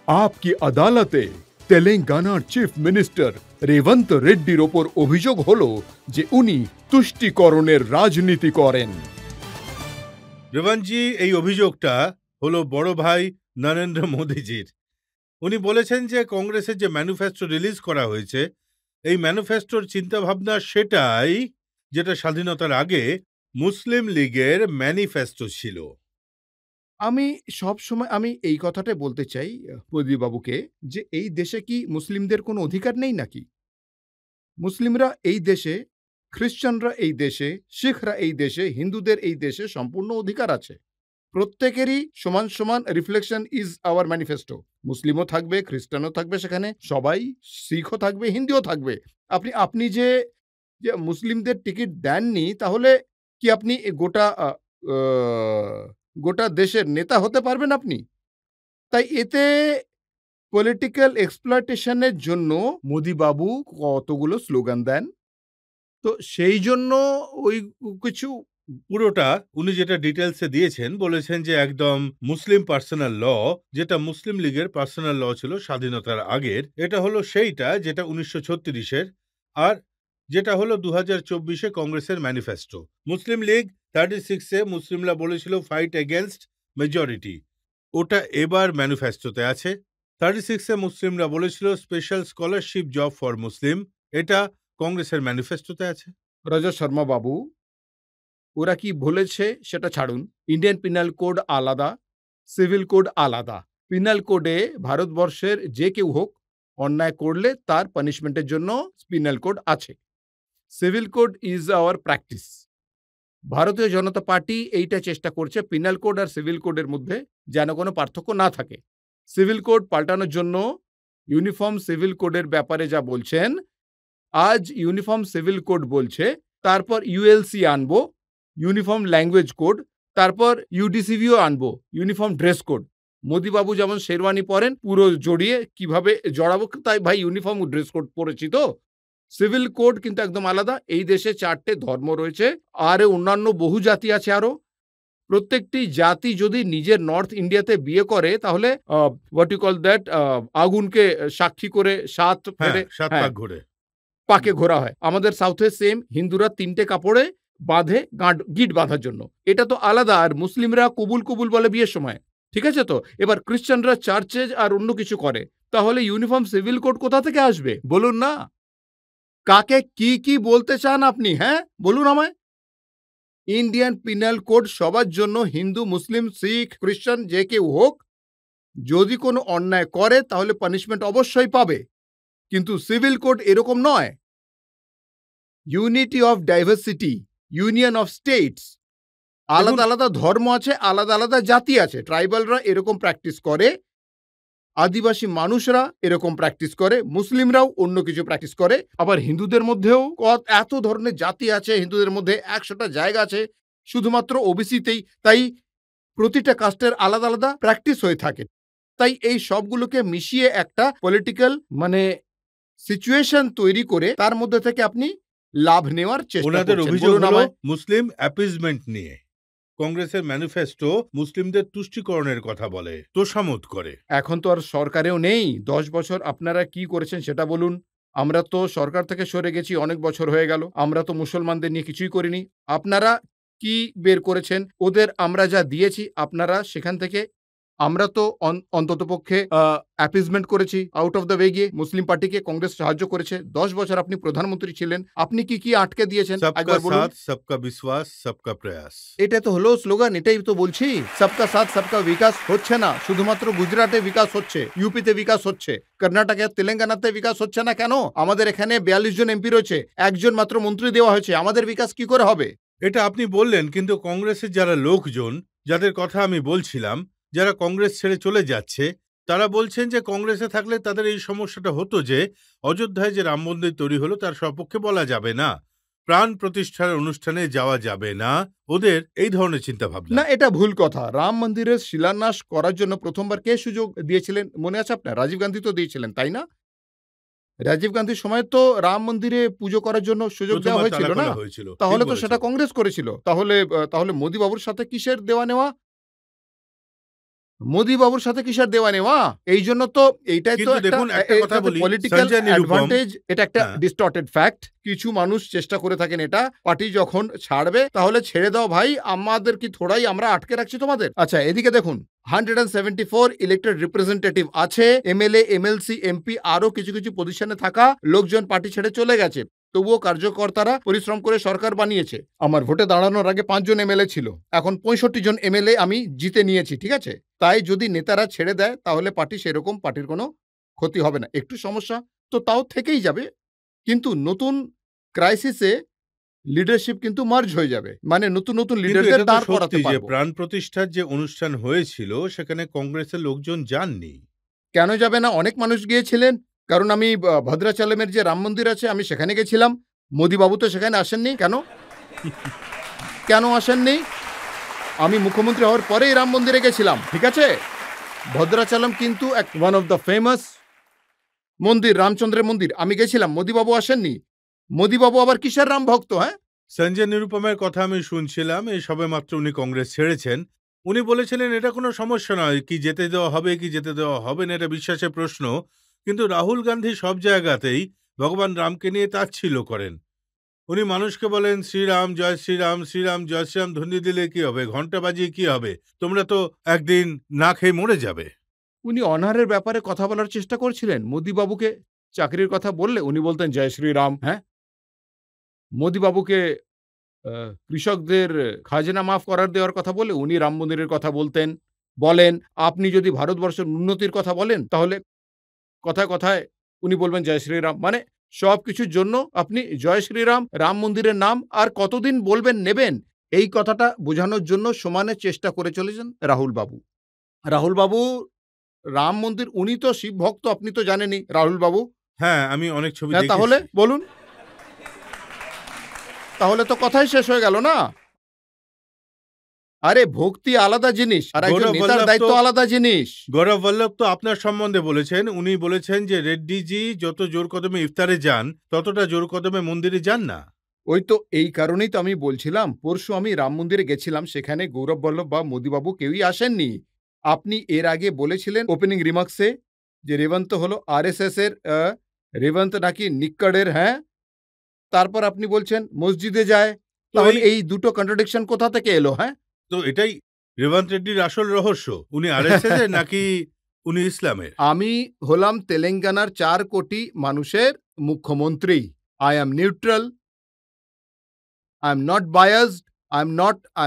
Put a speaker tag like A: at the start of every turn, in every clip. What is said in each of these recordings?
A: आपकी আদালতে তেলেঙ্গানার চিফ মিনিস্টার রেবন্ত রেড্ডির ওপর অভিযোগ হলো যে উনি তুষ্টিকরণের রাজনীতি করেন।
B: রেবন্তজি, এই অভিযোগটা হলো বড় ভাই নরেন্দ্র মোদীজির। উনি বলেছেন যে কংগ্রেসের যে ম্যানিফেস্টো রিলিজ করা হয়েছে, এই ম্যানিফেস্টোর চিন্তাভাবনা সেটাই যেটা স্বাধীনতার আগে মুসলিম লীগের ম্যানিফেস্টো ছিল।
A: আমি সবসময় এই কথাটাই বলতে চাই প্রদীপবাবুকে যে এই দেশে কি মুসলিমদের কোনো অধিকার নেই নাকি? মুসলিমরা এই দেশে, খ্রিস্টানরা এই দেশে, শিখরা এই দেশে, হিন্দুদের এই দেশে সম্পূর্ণ অধিকার আছে। প্রত্যেকেরই সমান সমান রিফ্লেকশন ইজ আওয়ার ম্যানিফেস্টো। মুসলিমও থাকবে, খ্রিস্টানও থাকবে সেখানে, সবাই, শিখও থাকবে, হিন্দুও থাকবে। আপনি যে মুসলিমদের টিকিট দেননি, তাহলে কি আপনি গোটা দেশের নেতা হতে পারবেন আপনি? তাই এতে পলিটিক্যাল এক্সপ্লয়টেশনের জন্য মোদিবাবু কতগুলো স্লোগান দেন। তো সেই জন্য ওই কিছু
B: পুরোটা উনি যেটা ডিটেলসে দিয়েছেন, বলেছেন যে একদম মুসলিম পার্সোনাল ল, যেটা মুসলিম লীগের পার্সোনাল ল ছিল স্বাধীনতার আগের, এটা হলো সেইটা যেটা 1936-এর, আর যেটা হলো 2024-এ কংগ্রেসের ম্যানিফেস্টো। মুসলিম লীগ 36-এ মুসলিমরা বলেছিল ফাইট এগেনস্ট মেজরিটি, ওটা এবার ম্যানিফেস্টোতে আছে। 36-এ মুসলিমরা বলেছিল special scholarship job for Muslim, এটা কংগ্রেসের ম্যানিফেস্টোতে আছে।
A: রাজা শর্মা বাবু, ওরা কি বলেছে সেটা ছাড়ুন। ইন্ডিয়ান পিনাল কোড আলাদা, সিভিল কোড আলাদা। পিনাল কোডে ভারতবর্ষের যে কেউ হোক অন্যায় করলে তার পানিশমেন্টের জন্য পিনাল কোড আছে। Civil code is our practice. ভারতীয় জনতা পার্টি এইটা চেষ্টা করছে পিনাল কোড আর সিভিল কোডের মধ্যে যেন কোনো পার্থক্য না থাকে। সিভিল কোড পাল্টানোর জন্য ইউনিফর্ম সিভিল কোডের ব্যাপারে যা বলছেন, আজ ইউনিফর্ম সিভিল কোড বলছে, তারপর ইউএলসি আনবো, ইউনিফর্ম ল্যাঙ্গুয়েজ কোড, তারপর ইউডিসিভিও আনবো, ইউনিফর্ম ড্রেস কোড। মোদিবাবু যেমন শেরওয়ানি পরেন পুরো জড়িয়ে, কিভাবে জড়াবো? তাই ভাই ইউনিফর্ম ড্রেস কোড পরেছি তো। সিভিল কোড কিন্তু একদম আলাদা। এই দেশে 4টে ধর্ম রয়েছে, আর অন্যান্য বহু জাতি আছে আরো। প্রত্যেকটি জাতি যদি নিজের নর্থ ইন্ডিয়াতে বিয়ে করে, তাহলে হোয়াট ইউ কল দ্যাট, আগুনকে সাক্ষী করে সাত
B: পাক ঘুরে
A: পাকে ঘোরা হয়। আমাদের সাউথে সেম, হিন্দুরা 3টে কাপড়ে বাঁধে গিট বাঁধার জন্য। এটা তো আলাদা। আর মুসলিমরা কবুল কবুল বলে বিয়ের সময়, ঠিক আছে তো। এবার খ্রিস্টানরা চার্চে আর অন্য কিছু করে, তাহলে ইউনিফর্ম সিভিল কোড কোথা থেকে আসবে বলুন না? কাকে কি বলতে চান আপনি? হ্যাঁ বলুন আমায়। ইন্ডিয়ান পিনাল কোড সবার জন্য, হিন্দু, মুসলিম, শিখ, খ্রিস্টান যে কেউ হোক, যদি কোনো অন্যায় করে তাহলে পানিশমেন্ট অবশ্যই পাবে। কিন্তু সিভিল কোড এরকম নয়। Unity of diversity, union of states. আলাদা আলাদা ধর্ম আছে, আলাদা আলাদা জাতি আছে। ট্রাইবালরা এরকম প্র্যাকটিস করে, আদিবাসী মানুষরা এরকম প্র্যাকটিস করে, মুসলিমরাও অন্য কিছু প্র্যাকটিস করে। আবার হিন্দুদের মধ্যেও এত ধরনের জাতি আছে, হিন্দুদের মধ্যে 100টা জায়গা আছে শুধুমাত্র ওবিসিতেই। তাই প্রতিটা কাস্টের আলাদা আলাদা প্র্যাকটিস হয়ে থাকে। তাই এই সবগুলোকে মিশিয়ে একটা পলিটিক্যাল সিচুয়েশন তৈরি করে তার মধ্যে থেকে আপনি লাভ নেওয়ার চেষ্টা করছেন।
B: ওনাদের অভিযোগ হলো মুসলিম অ্যাপিজমেন্ট নিয়ে। কংগ্রেসের ম্যানিফেস্টো মুসলিমদের তুষ্টিকরণের কথা বলে, তোষামোদ করে।
A: এখন তো আর সরকারেও নেই। 10 বছর আপনারা কি করেছেন সেটা বলুন। আমরা তো সরকার থেকে সরে গেছি, অনেক বছর হয়ে গেল। আমরা তো মুসলমানদের নিয়ে কিছুই করিনি। আপনারা কি বের করেছেন? ওদের আমরা যা দিয়েছি, আপনারা সেখান থেকে, আমরা তো অন্ততপক্ষে অ্যাপিজমেন্ট করেছি, আউট অফ দ্য ওয়ে গিয়ে মুসলিম পার্টিকে কংগ্রেস সাহায্য করেছে। 10 বছর আপনি প্রধানমন্ত্রী ছিলেন, আপনি কি আটকে দিয়েছেন একবার বলুন।
B: সবকা সাথ সবকা বিশ্বাস সবকা প্রয়াস,
A: এটা তো হলো স্লোগান। এটাই তো বলছি, সবকা সাথ সবকা বিকাশ হচ্ছে না। শুধুমাত্র গুজরাটে বিকাশ হচ্ছে, ইউপিতে বিকাশ হচ্ছে, কর্ণাটকে, তেলেঙ্গানাতে বিকাশ হচ্ছে না কেন? আমাদের এখানে 42 জন এমপি রয়েছে, একজন মাত্র মন্ত্রী দেওয়া হয়েছে। আমাদের বিকাশ কি করে হবে?
B: এটা আপনি বললেন, কিন্তু কংগ্রেসের যারা লোকজন, যাদের কথা আমি বলছিলাম, যারা কংগ্রেস ছেড়ে চলে যাচ্ছে, তারা বলছেন যে কংগ্রেসে থাকলে তাদের এই সমস্যাটা হতো যে অযোধ্যায় যে রাম মন্দির তৈরি হলো তার সপক্ষে বলা যাবে না, প্রাণ প্রতিষ্ঠার অনুষ্ঠানে যাওয়া যাবে না। ওদের এই ধরনের চিন্তা ভাবনা।
A: না, এটা ভুল কথা। রাম মন্দিরের শিলান্যাস করার জন্য প্রথমবার কে সুযোগ দিয়েছিলেন মনে আছে আপনার? রাজীব গান্ধী তো দিয়েছিলেন, তাই না? রাজীব গান্ধীর সময় তো রাম মন্দিরে পুজো করার জন্য সুযোগ দেওয়া হয়েছিল না? তাহলে তো সেটা কংগ্রেস করেছিল। তাহলে মোদি বাবুর সাথে কিসের দেওয়া নেওয়া? মোদি বাবুর সাথে কিসের দেওয়া নেওয়া? এই জন্য তো এইটাই তো
B: কিন্তু
A: একটা
B: দেখুন একটা কথা বলি,
A: পলিটিক্যাল
B: সঞ্জয় নিরুপম,
A: অ্যাডভান্টেজ, এটা একটা
B: হ্যাঁ,
A: ডিস্টর্টেড ফ্যাক্ট। কিছু মানুষ চেষ্টা করে থাকেন এটা, পার্টি যখন ছাড়বে তাহলে ছেড়ে দাও ভাই, আমাদের কি থোড়াই আমরা আটকে রাখছি তোমাদের? আচ্ছা এদিকে দেখুন, 174 ইলেক্টেড রিপ্রেজেন্টেটিভ আছে, এমএলএ, এমএলসি, এমপি আরো কিছু কিছু পজিশনে থাকা লোকজন পার্টি ছেড়ে চলে গেছে, তবুও কার্যকর্তারা পরিশ্রম করে সরকার বানিয়েছে। আমার ভোটে দাঁড়ানোর আগে 5 জন এমএলএ ছিল, এখন 65 জন এমএলএ আমি জিতে নিয়েছি, ঠিক আছে? তাই যদি নেতারা ছেড়ে দেয় তাহলে পার্টি সেরকম, পার্টির কোনো ক্ষতি হবে না। একটু সমস্যা তো তাও থেকেই যাবে, কিন্তু নতুন ক্রাইসিসে লিডারশিপ কিন্তু মার্জ হয়ে যাবে, মানে নতুন নতুন
B: কিন্তু
A: লিডারদের
B: এটা তো
A: দাঁড় করাতে
B: সত্যি যে
A: পারবো।
B: প্রাণ প্রতিষ্ঠার যে অনুষ্ঠান হয়েছিল সেখানে কংগ্রেসের লোকজন যাননি।
A: কেন যাবে না? অনেক মানুষ গিয়েছিলেন, কারণ আমি ভদ্রাচলেমের যে রাম মন্দির আছে আমি সেখানে গেছিলাম। মোদিবাবু তো সেখানে আসেননি, কেন? কেন আসেননি? আমি মুখ্যমন্ত্রী হওয়ার পরেই রাম মন্দিরে গেছিলাম, ঠিক আছে? ভদ্রাচলম কিন্তু এক ওয়ান অফ দ্য ফেমাস মন্দির, রামচন্দ্রের মন্দির। আমি গেছিলাম, মোদিবাবু আসেননি। মোদিবাবু আবার কিসের রাম ভক্ত, হ্যাঁ?
B: সঞ্জয় নিরুপমের কথা আমি শুনছিলাম, এই সবেমাত্র উনি কংগ্রেস ছেড়েছেন। উনি বলেছিলেন এটা কোনো সমস্যা নয়, কি যেতে দেওয়া হবে কি যেতে দেওয়া হবে না এটা বিশ্বাসের প্রশ্ন। কিন্তু রাহুল গান্ধী সব জায়গাতেই ভগবান রামকে নিয়ে তাচ্ছিল্য করেন। উনি মানুষকে বলেন শ্রীরাম জয় শ্রীরাম, শ্রীরাম জয় শ্রীরাম ধ্বনি দিলে কি হবে, ঘন্টা বাজিয়ে কি হবে, তোমরা তো একদিন না খেয়ে মরে যাবে।
A: উনি অনারের ব্যাপারে কথা বলার চেষ্টা করছিলেন। মোদিবাবুকে চাকরির কথা বললে উনি বলতেন জয় শ্রীরাম, হ্যাঁ? মোদিবাবুকে কৃষকদের খাজনা মাফ করার দেওয়ার কথা বলে উনি রাম মন্দিরের কথা বলতেন। বলেন, আপনি যদি ভারতবর্ষের উন্নতির কথা বলেন তাহলে কথায় কথায় উনি বলবেন জয় শ্রীরাম। মানে সবকিছুর জন্য আপনি জয় শ্রীরাম, রাম মন্দিরের নাম আর কতদিন বলবেন নেবেন, এই কথাটা বোঝানোর জন্য সমানে চেষ্টা করে চলেছেন রাহুল বাবু। রাহুল বাবু রাম মন্দির, উনি তো শিব ভক্ত, আপনি তো জানেনই রাহুল বাবু।
B: হ্যাঁ, আমি অনেক ছবি
A: হ্যাঁ, তাহলে
B: দেখেছি।
A: বলুন, তাহলে তো কথাই শেষ হয়ে গেল না? আরে ভক্তি আলাদা জিনিস আর একজন
B: গৌরব
A: নেতার
B: বল্লভ তো
A: দায়িত্ব আলাদা জিনিস।
B: গৌরব বল্লভ তো আপনার সম্বন্ধে বলেছেন, উনি বলেছেন যে রেড্ডিজি যত জোর কদমে ইফতারে যান ততটা জোর কদমে মন্দিরে যান না।
A: ওই তো এই কারণেই তো আমি বলছিলাম, পরশু আমি রাম মন্দিরে গেছিলাম, সেখানে গৌরব বল্লভ বা মোদিবাবু কেউই আসেননি। আপনি এর আগে বলেছিলেন ওপেনিং রিমার্কসে যে রেবন্ত হলো আরএসএস এর রেবন্ত নাকি নিক্কড়ের, হ্যাঁ? তারপর আপনি বলছেন মসজিদে যায়।
B: তো
A: তাহলে এই দুটো কন্ট্রাডিকশন কোথা থেকে এলো, হ্যাঁ?
B: এটাই রেবন্ত রেড্ডির আসল রহস্য। উনি আরএসএস এর নাকি উনি ইসলামের?
A: আমি হলাম তেলেঙ্গানার 4 কোটি মানুষের মুখ্যমন্ত্রী। I am neutral, I am not biased, I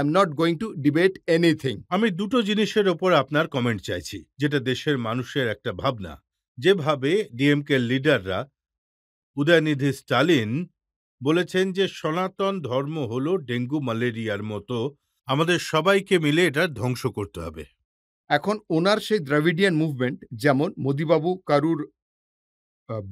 A: am not going to debate anything.
B: আমি দুটো জিনিসের ওপর আপনার কমেন্ট চাইছি, যেটা দেশের মানুষের একটা ভাবনা। যেভাবে ডিএমকে লিডাররা উদয়নিধি স্টালিন বলেছেন যে সনাতন ধর্ম হলো ডেঙ্গু ম্যালেরিয়ার মতো, আমাদের সবাইকে মিলে এটা ধ্বংস করতে হবে।
A: এখন ওনার সেই দ্রাভিডিয়ান মুভমেন্ট, যেমন মোদিবাবু কারুর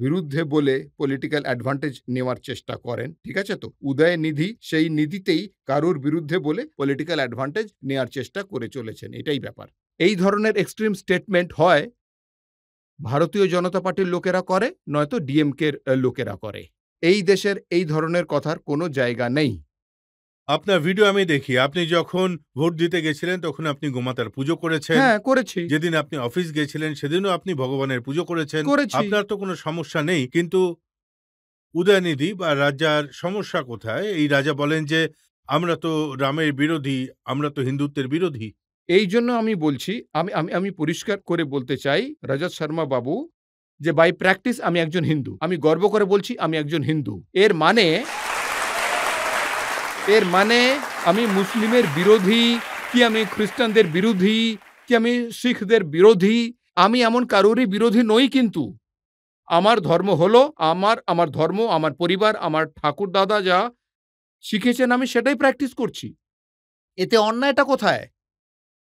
A: বিরুদ্ধে বলে পলিটিক্যাল অ্যাডভান্টেজ নেওয়ার চেষ্টা করেন, ঠিক আছে তো? উদয়নিধি সেই নিধিতেই কারুর বিরুদ্ধে বলে পলিটিক্যাল অ্যাডভান্টেজ নেওয়ার চেষ্টা করে চলেছেন, এটাই ব্যাপার। এই ধরনের এক্সট্রিম স্টেটমেন্ট হয় ভারতীয় জনতা পার্টির লোকেরা করে, নয়তো ডিএমকের লোকেরা করে। এই দেশের এই ধরনের কথার কোনো জায়গা নেই।
B: আপনার ভিডিও আমি দেখি, আপনি যখন ভোট দিতে গেছিলেন তখন আপনি গোমাতার পুজো করেছেন।
A: হ্যাঁ, করেছি,
B: যেদিন আপনি অফিস গেছিলেন সেদিনও আপনি ভগবানের পুজো করেছেন।
A: করেছি।
B: আপনার তো কোনো সমস্যা নেই, কিন্তু উদয়নিধি বা রাজার সমস্যা কোথায়? এই রাজা বলেন যে আমরা তো রামের বিরোধী, আমরা তো হিন্দুত্বের বিরোধী।
A: এই জন্য আমি বলছি, আমি আমি আমি পরিষ্কার করে বলতে চাই রজত শর্মা বাবু, যে বাই প্র্যাকটিস আমি একজন হিন্দু। আমি গর্ব করে বলছি আমি একজন হিন্দু। এর মানে আমি মুসলিমের বিরোধী, কি আমি খ্রিস্টানদের বিরোধী, কি আমি শিখদের বিরোধী, আমি এমন কারোরই বিরোধী নই কিন্তু। আমার ধর্ম হলো আমার ধর্ম, আমার পরিবার, আমার ঠাকুরদাদা যা শিখেছেন আমি সেটাই প্র্যাকটিস করছি। এতে অন্যায়টা কোথায়?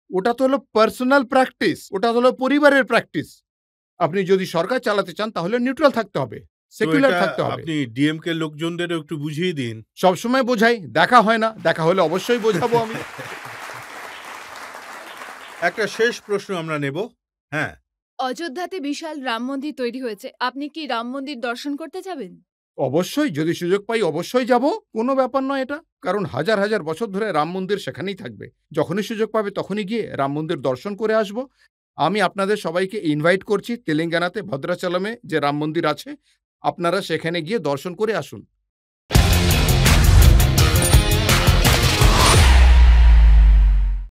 A: ওটা তো হলো পার্সোনাল প্র্যাকটিস, ওটা হলো পরিবারের প্র্যাকটিস। আপনি যদি সরকার চালাতে চান তাহলে নিউট্রাল থাকতে হবে,
B: তো
A: সেকুলার
B: এটা
A: থাকতে হবে।
B: আপনি ডিএমকে লোকজনদেরও একটু বুঝিয়ে দিন।
A: সবসময় বোঝাই, দেখা হয় না, দেখা হলে অবশ্যই বোঝাবো আমি।
B: একটা শেষ প্রশ্ন আমরা নেব। হ্যাঁ,
C: অযোধ্যাতে বিশাল রাম মন্দির তৈরি হয়েছে। আপনি কি রাম মন্দির দর্শন করতে যাবেন?
A: অবশ্যই, যদি সুযোগ পাই অবশ্যই যাব। কোনো ব্যাপার নয় এটা। কারণ হাজার, হাজার বছর ধরে রাম মন্দির সেখানেই থাকবে। যখনই সুযোগ পাবে তখনই গিয়ে রাম মন্দির দর্শন করে আসব। আমি আপনাদের সবাইকে ইনভাইট করছি তেলেঙ্গানাতে ভদ্রাচলমে যে রাম মন্দির আছে, আপনারা সেখানে গিয়ে দর্শন করে আসুন।